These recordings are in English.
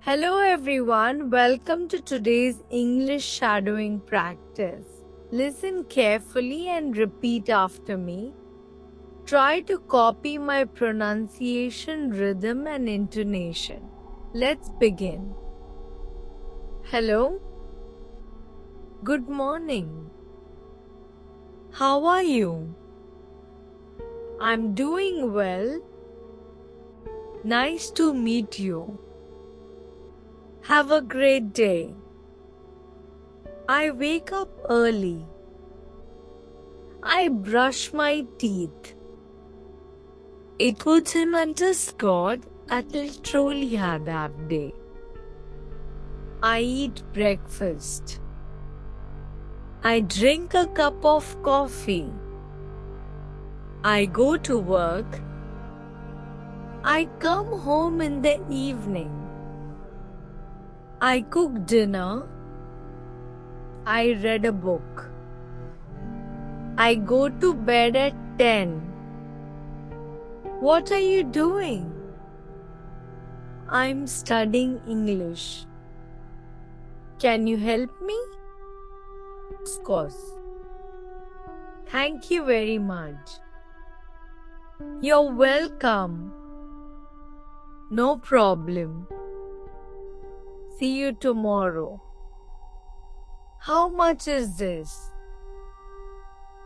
Hello everyone, welcome to today's English shadowing practice. Listen carefully and repeat after me. Try to copy my pronunciation, rhythm, and intonation. Let's begin. Hello. Good morning. How are you? I'm doing well. Nice to meet you. Have a great day. I wake up early. I brush my teeth. It would him underscored I'll truly have that day. I eat breakfast. I drink a cup of coffee. I go to work. I come home in the evening. I cook dinner. I read a book. I go to bed at 10. What are you doing? I'm studying English. Can you help me? Of course. Thank you very much. You're welcome. No problem. See you tomorrow. How much is this?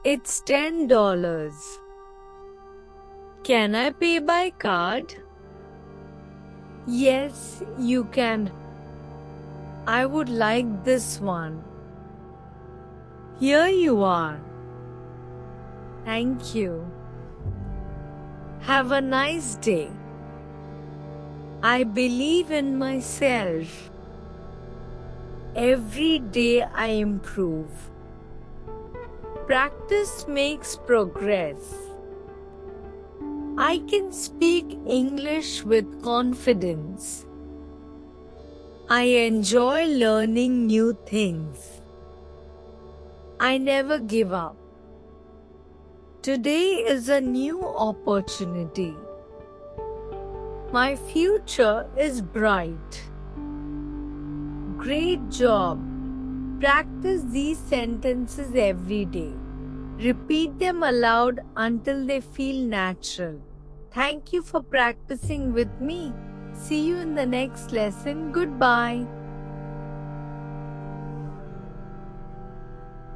It's $10. Can I pay by card? Yes, you can. I would like this one. Here you are. Thank you. Have a nice day. I believe in myself. Every day I improve. Practice makes progress. I can speak English with confidence. I enjoy learning new things. I never give up. Today is a new opportunity. My future is bright. Great job. Practice these sentences every day. Repeat them aloud until they feel natural. Thank you for practicing with me. See you in the next lesson. Goodbye.